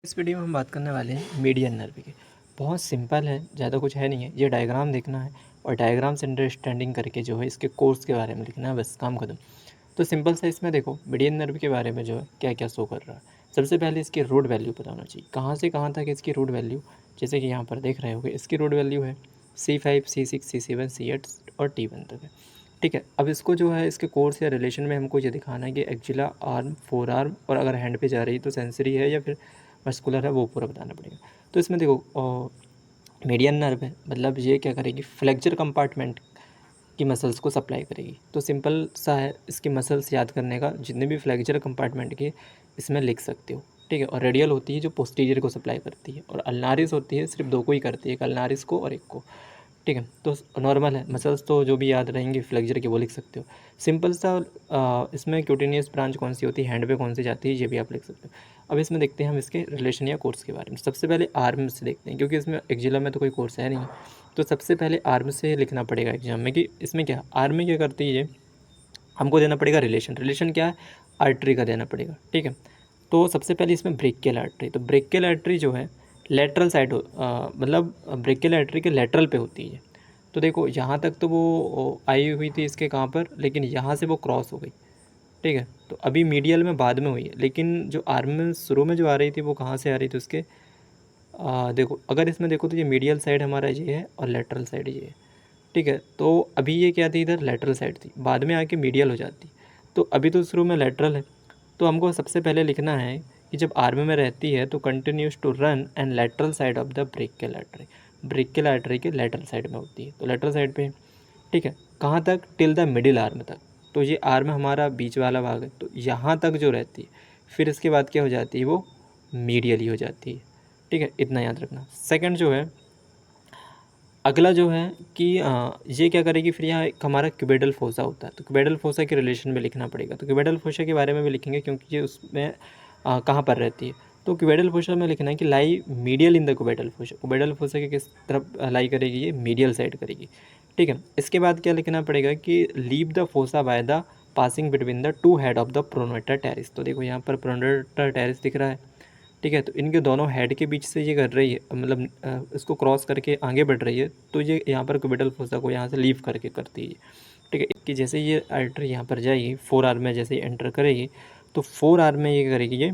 इस वीडियो में हम बात करने वाले हैं मीडियन नर्व की। बहुत सिंपल है, ज़्यादा कुछ है नहीं है। ये डायग्राम देखना है और डायग्राम से अंडरस्टैंडिंग करके जो है इसके कोर्स के बारे में लिखना है, बस काम खत्म। तो सिंपल सा इसमें देखो मीडियन नर्व के बारे में जो है क्या क्या शो कर रहा है। सबसे पहले इसकी रूट वैल्यू पता होना चाहिए, कहाँ से कहाँ तक इसकी रूट वैल्यू। जैसे कि यहाँ पर देख रहे होगे इसकी रूट वैल्यू है C5 C6 C7 C8 और T1 तक है। ठीक है, अब इसको जो है इसके कोर्स या रिलेशन में हमको ये दिखाना है कि एक्जिला, आर्म, फोर आर्म और अगर हैंड पे जा रही है तो सेंसरी है या फिर मस्कुलर है, वो पूरा बताना पड़ेगा। तो इसमें देखो मीडियन नर्व है, मतलब ये क्या करेगी, फ्लेक्चर कंपार्टमेंट की मसल्स को सप्लाई करेगी। तो सिंपल सा है, इसकी मसल्स याद करने का, जितने भी फ्लेक्चर कंपार्टमेंट के इसमें लिख सकते हो। ठीक है, और रेडियल होती है जो पोस्टीरियर को सप्लाई करती है, और अल्नारिस होती है सिर्फ दो को ही करती है, एक अल्नारिस को और एक को। ठीक है, तो नॉर्मल है, मसल्स तो जो भी याद रहेंगी फ्लेक्चर की वो लिख सकते हो। सिंपल सा इसमें क्यूटेनियस ब्रांच कौन सी होती है, हैंड पे कौन सी जाती है, ये भी आप लिख सकते हो। अब इसमें देखते हैं हम इसके रिलेशन या कोर्स के बारे में। सबसे पहले आर्म से देखते हैं, क्योंकि इसमें एक्जिला में तो कोई कोर्स है नहीं, तो सबसे पहले आर्म से लिखना पड़ेगा एग्जाम में कि इसमें क्या आर्म में क्या करती है ये, हमको देना पड़ेगा रिलेशन। रिलेशन क्या है, आर्टरी का देना पड़ेगा। ठीक है, तो सबसे पहले इसमें ब्रेकियल आर्टरी, तो ब्रेकियल आर्टरी जो है लेटरल साइड मतलब ब्रेकियल आर्टरी के लेटरल पे होती है। तो देखो यहाँ तक तो वो आई हुई थी इसके कहाँ पर, लेकिन यहाँ से वो क्रॉस हो गई। ठीक है, तो अभी मीडियल में बाद में हुई है, लेकिन जो आर्म में शुरू में जो आ रही थी वो कहाँ से आ रही थी उसके, देखो अगर इसमें देखो तो ये मीडियल साइड हमारा ये है और लेटरल साइड ये है। ठीक है, तो अभी ये क्या थी, इधर लेटरल साइड थी, बाद में आके मीडियल हो जाती। तो अभी तो शुरू में लेटरल है, तो हमको सबसे पहले लिखना है कि जब आर्म में रहती है तो continues to run and lateral side of the brachial artery. Brachial artery के लेटरल साइड में होती है, तो लेटरल साइड पे। ठीक है, कहाँ तक, टिल द मिडिल आर्म तक। तो ये आर्म हमारा बीच वाला भाग है, तो यहाँ तक जो रहती है, फिर इसके बाद क्या हो जाती है, वो मीडियली हो जाती है। ठीक है, इतना याद रखना। सेकंड जो है, अगला जो है कि ये क्या करेगी, फिर यहाँ एक हमारा क्यूबिडल फोसा होता है, तो क्यूबिडल फोसा के रिलेशन में लिखना पड़ेगा। तो क्यूबिडल फोसा के बारे में भी लिखेंगे, क्योंकि ये उसमें कहाँ पर रहती है। तो क्यूबिडल फोसा में लिखना है कि lie medial in the cubital fossa. Cubital fossa के किस तरफ लाई करेगी, ये मीडियल साइड करेगी। ठीक है, इसके बाद क्या लिखना पड़ेगा कि leave the fossa by the passing between the two head of the प्रोनोटर terrace. तो देखो यहाँ पर प्रोनोटर टेरिस दिख रहा है। ठीक है, तो इनके दोनों हेड के बीच से ये कर रही है, मतलब इसको क्रॉस करके आगे बढ़ रही है, तो ये यहाँ पर क्यूबिटल फोसा को यहाँ से लीव करके करती है। ठीक है, कि जैसे ये आर्टरी यहाँ पर जाएगी, फोर आर्म में जैसे ही एंटर करेगी, तो फोर आर्म में ये करेगी, ये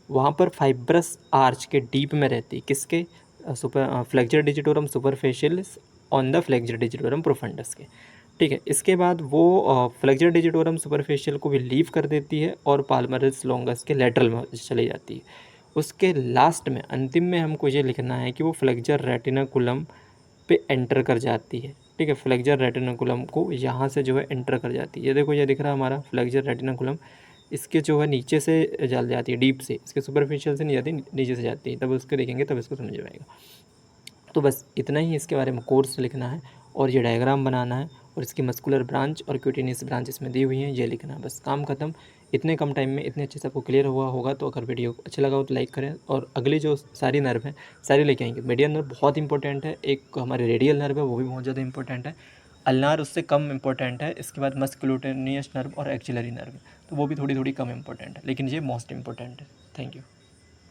वहाँ पर फाइब्रस आर्च के डीप में रहती है, किसके, super flexure digitorum superficialis on the flexure digitorum profundis के। ठीक है, इसके बाद वो फ्लेक्चर डिजिटोरम सुपरफिशियल को भी लीव कर देती है और पाल्मरिस लॉन्गस के लेटरल में चली जाती है। उसके लास्ट में, अंतिम में हमको ये लिखना है कि वो फ्लेक्चर रेटिनाकुलम पे एंटर कर जाती है। ठीक है, फ्लेक्चर रेटिनाकुलम को यहाँ से जो है एंटर कर जाती है। ये देखो ये दिख रहा है हमारा फ्लेक्चर रेटिनाकुलम, इसके जो है नीचे से जल जाती है, डीप से, इसके सुपरफिशियल से नहीं जाती, नीचे से जाती है। तब उसको देखेंगे तब इसको समझ में आएगा। तो बस इतना ही इसके बारे में कोर्स लिखना है, और ये डायग्राम बनाना है, और इसकी मस्कुलर ब्रांच और क्यूटेनियस ब्रांच इसमें दी हुई हैं, ये लिखना है, बस काम खत्म। इतने कम टाइम में इतने अच्छे से आपको क्लियर हुआ होगा। तो अगर वीडियो अच्छा लगा हो तो लाइक करें, और अगली जो सारी नर्व हैं सारी लेके आएंगे। मीडियन नर्व बहुत इंपॉर्टेंट है, एक हमारे रेडियल नर्व है वो भी बहुत ज़्यादा इंपॉर्टेंट है, अल्नार उससे कम इंपॉर्टेंट है, इसके बाद मस्कुलोटेनियस नर्व और एक्सिलरी नर्व, तो वो भी थोड़ी थोड़ी कम इंपॉर्टेंट है, लेकिन ये मोस्ट इंपॉर्टेंट है। Thank you.